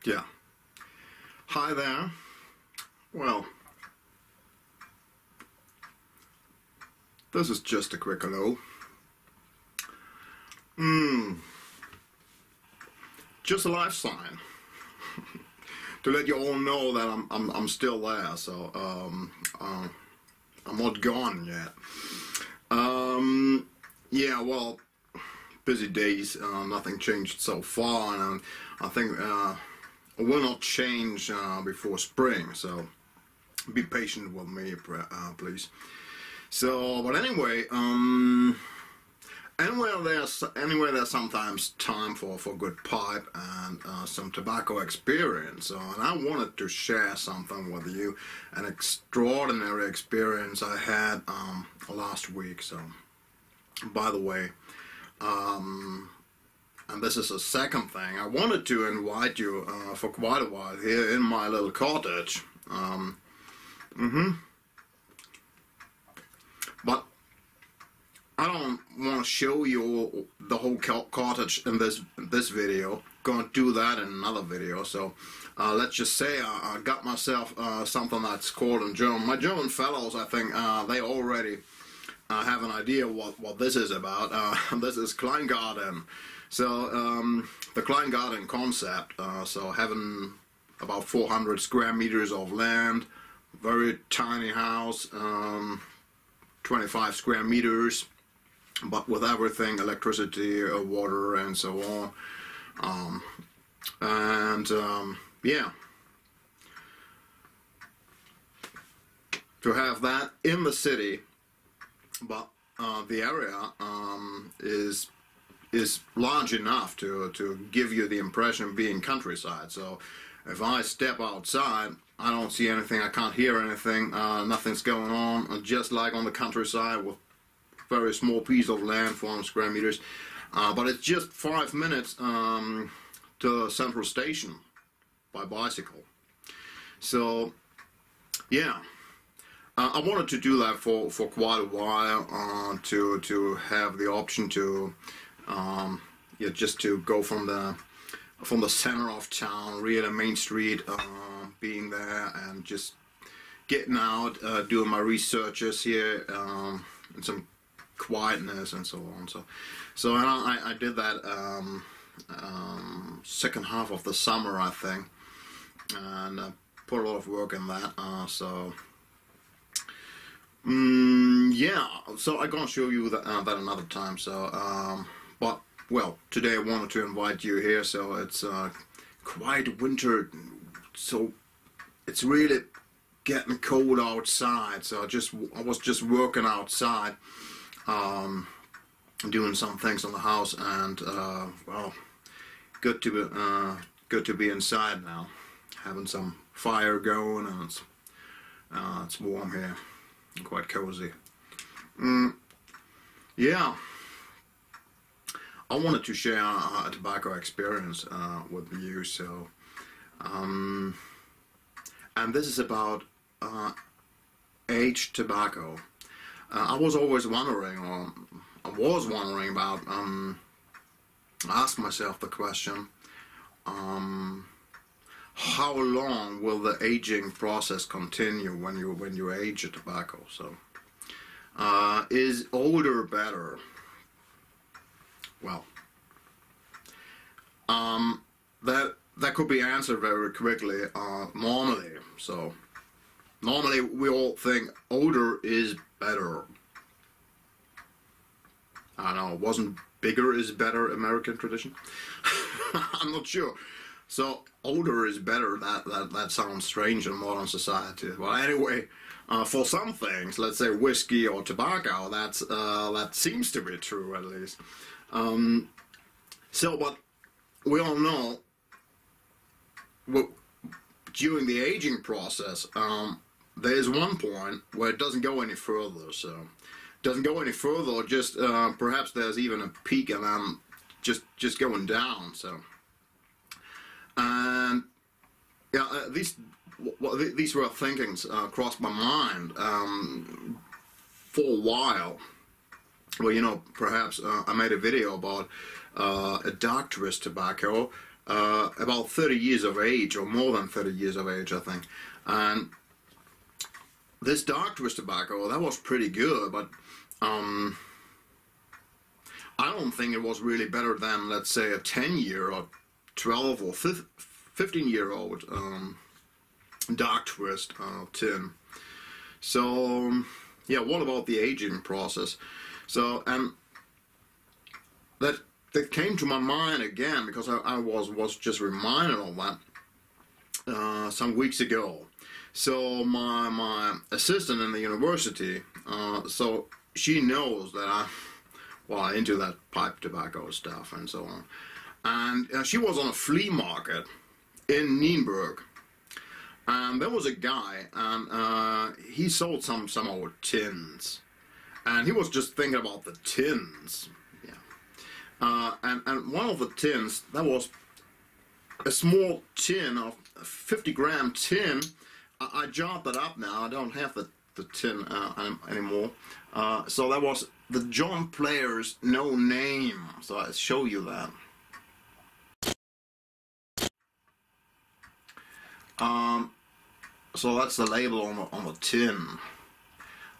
Yeah. Hi there. Well, this is just a quick hello. Just a life sign to let you all know that I'm still there. So I'm not gone yet. Yeah. Well, busy days. Nothing changed so far, and I think it will not change before spring. So be patient with me, please. So, but anyway, anyway, there's sometimes time for good pipe and some tobacco experience. And I wanted to share something with you, an extraordinary experience I had last week. So, by the way, and this is the second thing, I wanted to invite you for quite a while here in my little cottage. But I don't want to show you the whole cottage in this video. Gonna do that in another video. So let's just say I got myself something that's called in German. My German fellows, I think they already have an idea what this is about. This is Kleingarten. So the Kleingarten concept. So having about 400 square meters of land, very tiny house, 25 square meters. But with everything, electricity, water, and so on. Yeah. To have that in the city, but the area is large enough to give you the impression of being countryside. So if I step outside, I don't see anything, I can't hear anything, nothing's going on, just like on the countryside with very small piece of land, 400 square meters, but it's just 5 minutes to the central station by bicycle. So yeah, I wanted to do that for quite a while, to have the option to yeah, just to go from the center of town, really Main Street, being there and just getting out, doing my researches here, and some quietness and so on. So I did that second half of the summer, I think, and put a lot of work in that. Yeah, so I'm gonna show you that another time. So but well, today I wanted to invite you here. So it's quite winter, so it's really getting cold outside. So I was just working outside, doing some things on the house, and well, good to be inside now, having some fire going, and it's warm here, quite cozy. Yeah, I wanted to share a tobacco experience with you. So, and this is about aged tobacco. I was always wondering, or I was wondering about, ask myself the question, how long will the aging process continue when you age a tobacco? So, is older better? Well, that could be answered very quickly. Normally, so normally we all think older is better. I don't know, wasn't bigger is better American tradition? I'm not sure. So older is better. That sounds strange in modern society. Well, anyway, for some things, let's say whiskey or tobacco, that seems to be true, at least. So, but we all know, during the aging process, there is one point where it doesn't go any further. So, it doesn't go any further. Just perhaps there's even a peak, and then just going down. So, and yeah, these were thinkings crossed my mind for a while. Well, you know, perhaps I made a video about a dark twist tobacco, about 30 years of age, or more than 30 years of age, I think. And this dark twist tobacco, that was pretty good, but I don't think it was really better than, let's say, a 10-year or 12 or 15-year-old dark twist tin. So yeah, what about the aging process? So, and that came to my mind again because I was just reminded of that some weeks ago. So my assistant in the university, so she knows that I'm into that pipe tobacco stuff and so on. And she was on a flea market in Nienburg, and there was a guy, and he sold some old tins, and he was just thinking about the tins. Yeah. And one of the tins, that was a small tin of 50-gram tin. I jarred that up now. I don't have the tin anymore. So that was the John Player's No Name. So I'll show you that. So that's the label on the tin.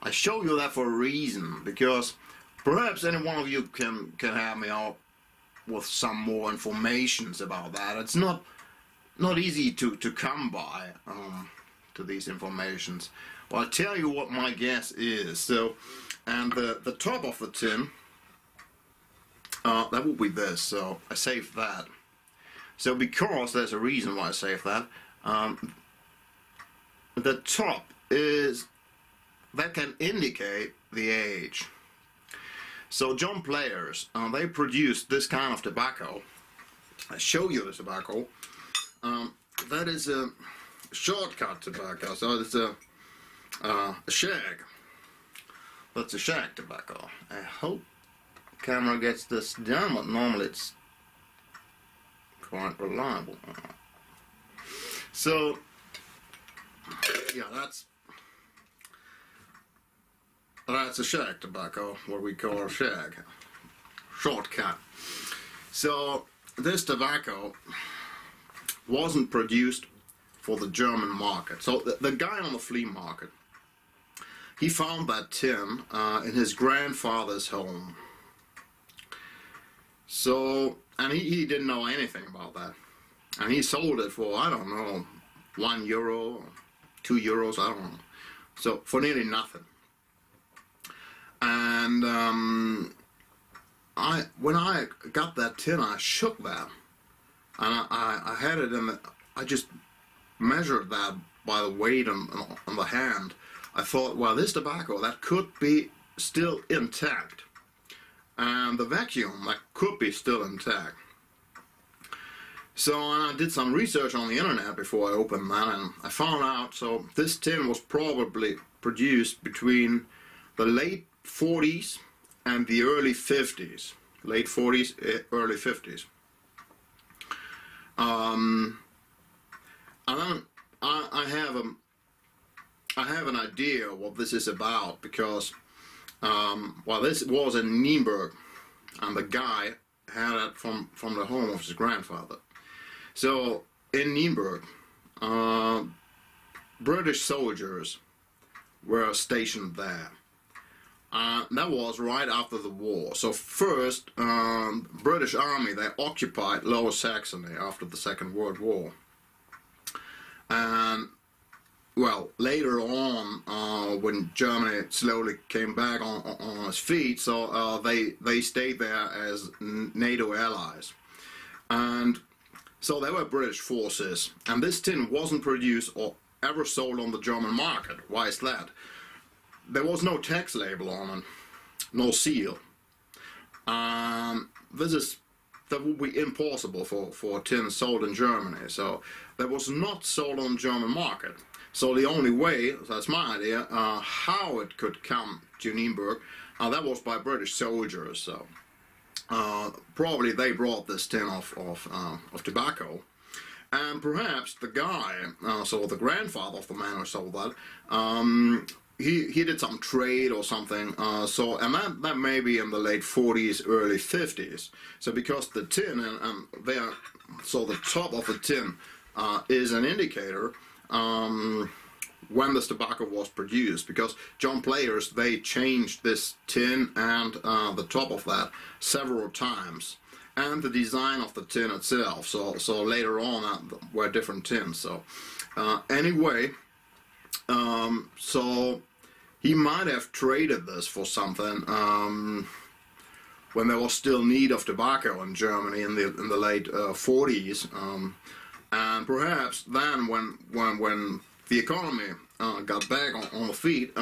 I show you that for a reason, because perhaps any one of you can help me out with some more informations about that. It's not easy to come by to these informations. Well, I'll tell you what my guess is. So, and the top of the tin, that will be this. So I saved that. So because there's a reason why I saved that. The top is, that can indicate the age. So John Players, they produced this kind of tobacco. I show you the tobacco. That is a shortcut tobacco. So it's a shag. That's a shag tobacco. I hope camera gets this down, but normally it's quite reliable. So yeah, that's a shag tobacco, what we call a shag, shortcut. So this tobacco wasn't produced for the German market. So the guy on the flea market, he found that tin in his grandfather's home. So, and he didn't know anything about that. And he sold it for, I don't know, €1, €2, I don't know. So for nearly nothing. And when I got that tin, I shook that, and I had it in the, I just measured that by the weight on the hand. I thought, well, this tobacco, that could be still intact, and the vacuum, that could be still intact. So I did some research on the internet before I opened that, and I found out, so this tin was probably produced between the late 40s and the early 50s. Late 40s, early 50s. And then I have an idea what this is about, because well, this was in Nienburg, and the guy had it from the home of his grandfather. So in Nienburg, British soldiers were stationed there. That was right after the war. So first, British Army, they occupied Lower Saxony after the Second World War. And well, later on, when Germany slowly came back on its feet, so they stayed there as NATO allies. And so they were British forces, and this tin wasn't produced or ever sold on the German market. Why is that? There was no tax label on it, no seal. That would be impossible for tin sold in Germany. So that was not sold on the German market. So the only way, that's my idea, how it could come to Nienburg, that was by British soldiers. So probably they brought this tin of tobacco, and perhaps the guy, so the grandfather of the man who sold that, he did some trade or something. So and that may be in the late 40s, early 50s. So because the tin and there, so the top of the tin is an indicator. When this tobacco was produced, because John Players, they changed this tin and the top of that several times, and the design of the tin itself. So later on were different tins. So anyway, so he might have traded this for something when there was still need of tobacco in Germany in the late 40s, and perhaps then when the economy got back on the feet,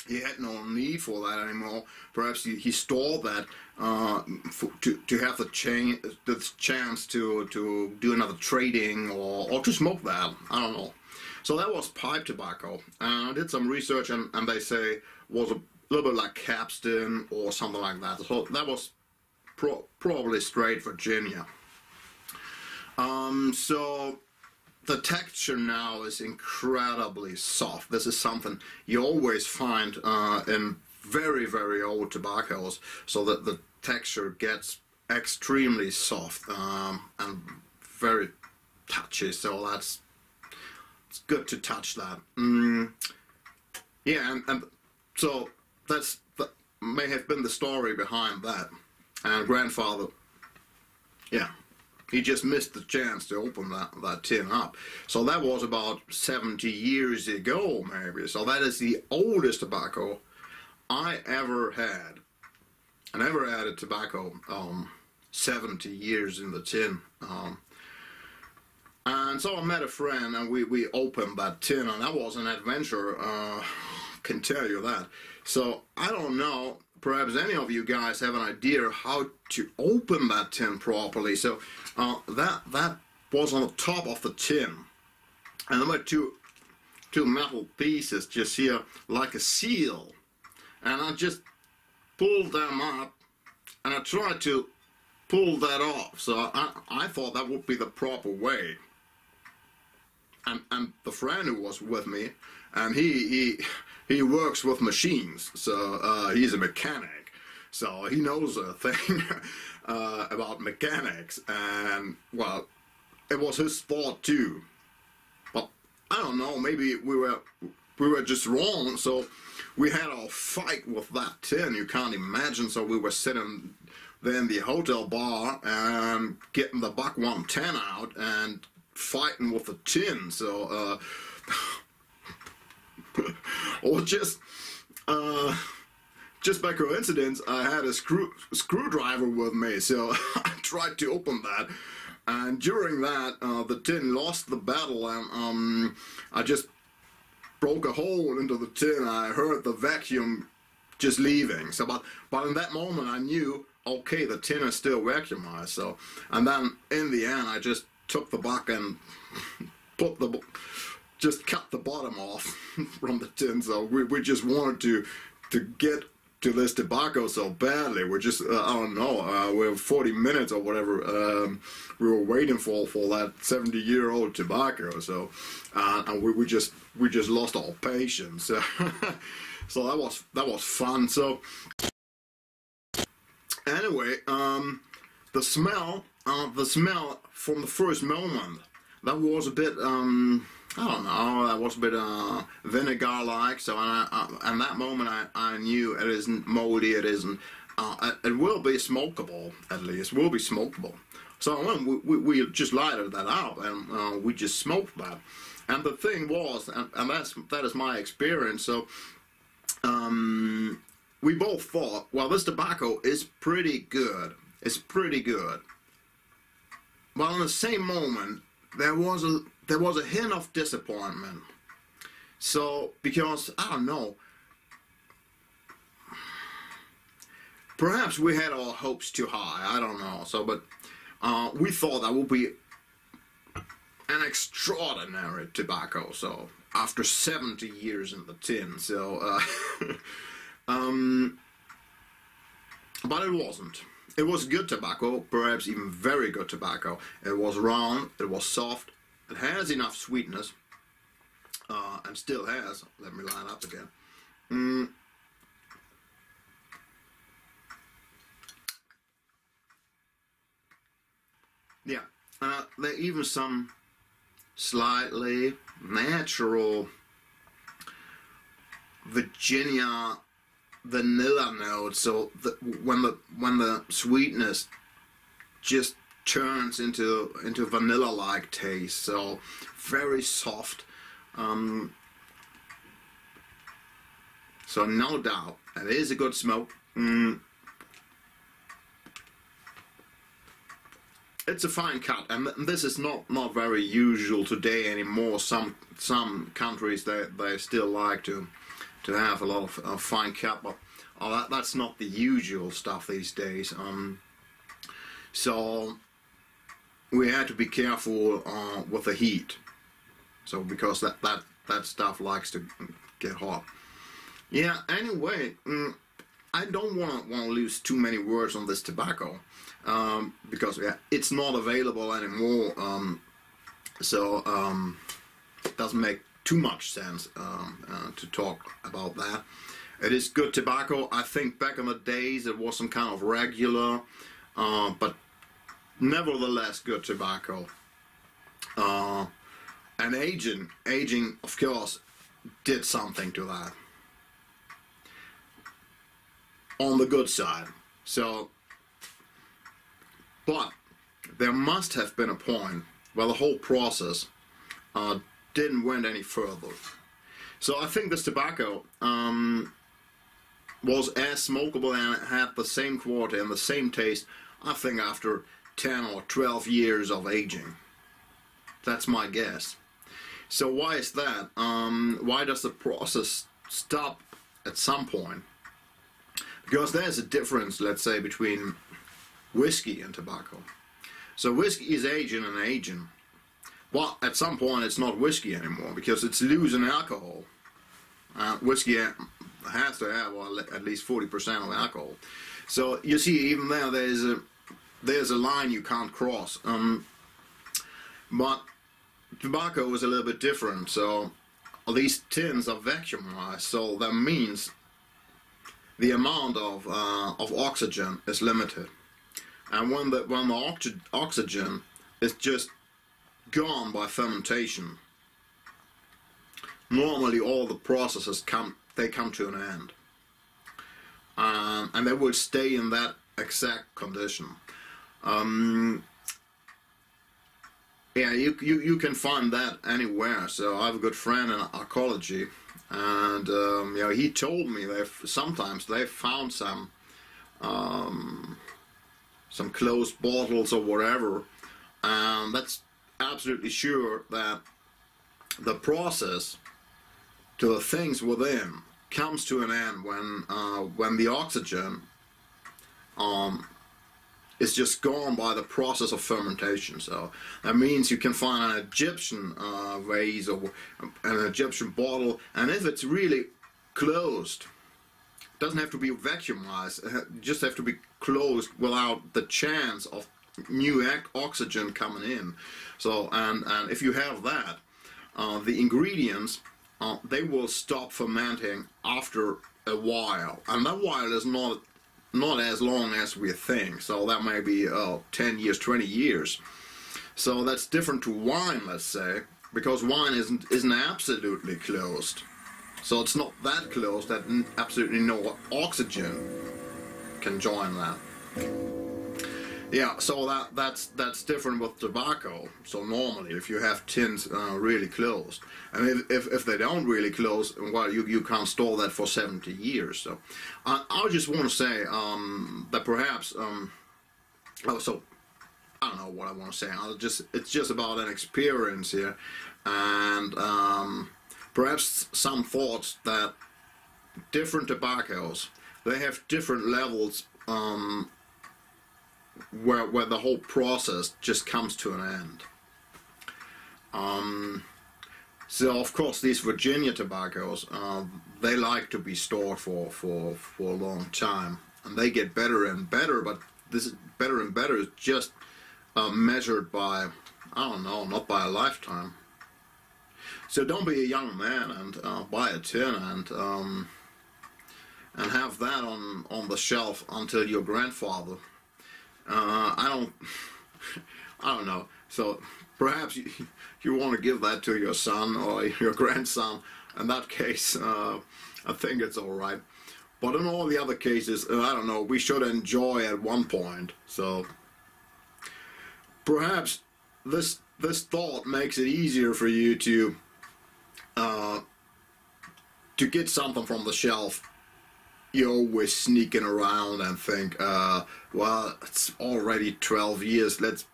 he had no need for that anymore. Perhaps he stored that to have the chance to do another trading or to smoke that. I don't know. So that was pipe tobacco. And I did some research, and they say was a little bit like Capstan or something like that. So that was probably straight Virginia. So the texture now is incredibly soft. This is something you always find in very, very old tobaccos, so that the texture gets extremely soft and very touchy. So it's good to touch that. Yeah, and so that may have been the story behind that. And grandfather, yeah, he just missed the chance to open that tin up. So that was about 70 years ago, maybe. So that is the oldest tobacco I ever had. I never added tobacco 70 years in the tin. And so I met a friend, and we opened that tin, and that was an adventure, can tell you that. So I don't know, perhaps any of you guys have an idea how to open that tin properly. So that was on the top of the tin, and there were two metal pieces just here like a seal, and I just pulled them up, and I tried to pull that off. So I thought that would be the proper way. And the friend who was with me, and he works with machines, so he's a mechanic, so he knows a thing about mechanics, and well, it was his thought too. But I don't know, maybe we were just wrong. So we had a fight with that tin, you can't imagine. So we were sitting there in the hotel bar and getting the Buck 110 out and fighting with the tin. So or just by coincidence, I had a screwdriver with me, so I tried to open that, and during that the tin lost the battle, and I just broke a hole into the tin. I heard the vacuum just leaving. So but in that moment I knew, okay, the tin is still vacuumized. So, and then in the end I just took the buck and just cut the bottom off from the tin. So we just wanted to get to this tobacco so badly. We're just I don't know, we're 40 minutes or whatever we were waiting for that 70-year-old tobacco. So and we just lost all patience. So that was fun. So anyway, the smell from the first moment, that was a bit I don't know, that was a bit vinegar-like. So and that moment I knew it isn't moldy, it isn't, it will be smokable, at least, will be smokable. So we just lighted that up, and we just smoked that. And the thing was, and that is my experience, so we both thought, well, this tobacco is pretty good. It's pretty good. Well, in the same moment, there was a hint of disappointment. So, because, I don't know, perhaps we had our hopes too high, I don't know. So, but we thought that would be an extraordinary tobacco. So, after 70 years in the tin, so, but it wasn't. It was good tobacco, perhaps even very good tobacco. It was round, it was soft, it has enough sweetness. and still has. Let me line up again. Mm. Yeah, there are even some slightly natural Virginia vanilla notes. So when the sweetness just turns into vanilla-like taste. So very soft. So no doubt, it is a good smoke. It's a fine cut, and this is not very usual today anymore. Some countries they still like to have a lot of fine cut, but that's not the usual stuff these days. So we had to be careful with the heat. So because that stuff likes to get hot. Yeah. Anyway, I don't want to lose too many words on this tobacco. Because it's not available anymore, so it doesn't make too much sense to talk about that. It is good tobacco. I think back in the days it was some kind of regular, but nevertheless good tobacco. And aging of course did something to that on the good side. So. But there must have been a point where the whole process didn't went any further. So I think this tobacco was as smokable and it had the same quality and the same taste, I think, after 10 or 12 years of aging. That's my guess. So why is that? Why does the process stop at some point? Because there's a difference, let's say, between whiskey and tobacco. So whiskey is aging and aging. Well, at some point it's not whiskey anymore because it's losing alcohol. Whiskey has to have at least 40% of alcohol. So you see, even there's a line you can't cross. But tobacco is a little bit different. So these tins are vacuumized. So that means the amount of oxygen is limited. And when the oxygen is just gone by fermentation, normally all the processes come to an end, and they will stay in that exact condition. Yeah, you can find that anywhere. So I have a good friend in archaeology, and he told me sometimes they've found some closed bottles or whatever, and that's absolutely sure that the process to the things within comes to an end when the oxygen is just gone by the process of fermentation. So that means you can find an Egyptian vase or an Egyptian bottle, and if it's really closed, it doesn't have to be vacuumized, it just have to be closed without the chance of new oxygen coming in. So and if you have that, the ingredients they will stop fermenting after a while, and that while is not as long as we think. So that may be 10 years, 20 years. So that's different to wine, let's say, because wine isn't absolutely closed. So it's not that close that absolutely no oxygen can join that. Yeah, so that's different with tobacco. So normally, if you have tins really closed, and if they don't really close, well, you can't store that for 70 years. So I just want to say that perhaps so I don't know what I want to say. It's just about an experience here, and perhaps some thoughts that different tobaccos, they have different levels. Where the whole process just comes to an end. So of course these Virginia tobaccos, they like to be stored for a long time, and they get better and better. But this is better and better is just measured by, I don't know, not by a lifetime. So don't be a young man and buy a tin and have that on the shelf until your grandfather. I don't know. So perhaps you want to give that to your son or your grandson. In that case, I think it's all right. But in all the other cases, I don't know, we should enjoy at one point. So perhaps this thought makes it easier for you to get something from the shelf. You're always sneaking around and think, well, it's already 12 years, let's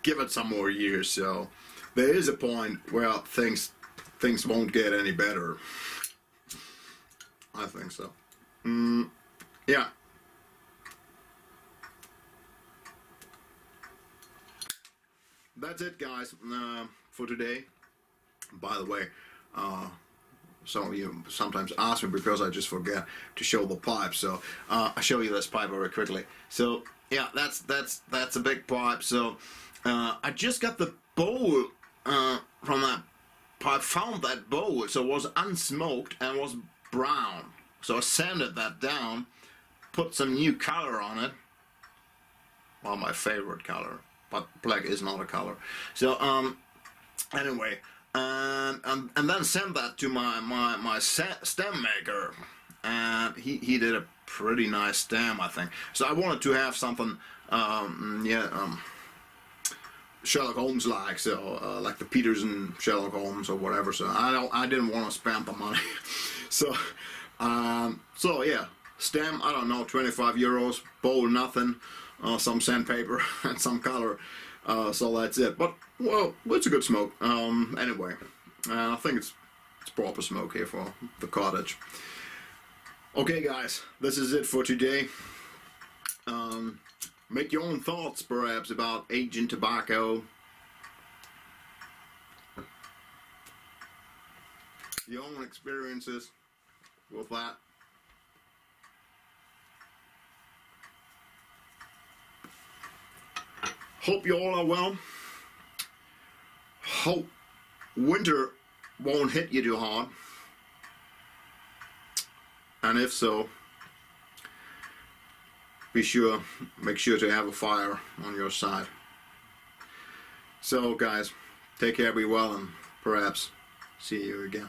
give it some more years. So there is a point where things won't get any better. I think so. Yeah. That's it, guys, for today. By the way, some of you sometimes ask me because I just forget to show the pipe. So I'll show you this pipe very quickly. So yeah, that's a big pipe. So I just got the bowl from that pipe. Found that bowl, so it was unsmoked and was brown. So I sanded that down, put some new color on it. Well, my favorite color, but black is not a color. So anyway, and then sent that to my stem maker, and he did a pretty nice stem, I think. So I wanted to have something, Sherlock Holmes like, so like the Peterson Sherlock Holmes or whatever. So I didn't want to spend the money. So yeah, stem, I don't know, 25 euros, bowl nothing, some sandpaper and some color, so that's it. But well, it's a good smoke. Anyway, I think it's proper smoke here for the cottage. Okay guys, this is it for today. Make your own thoughts perhaps about aging tobacco. Your own experiences with that. Hope you all are well. Hope winter won't hit you too hard. And if so, make sure to have a fire on your side. So guys, take care, be well, and perhaps see you again.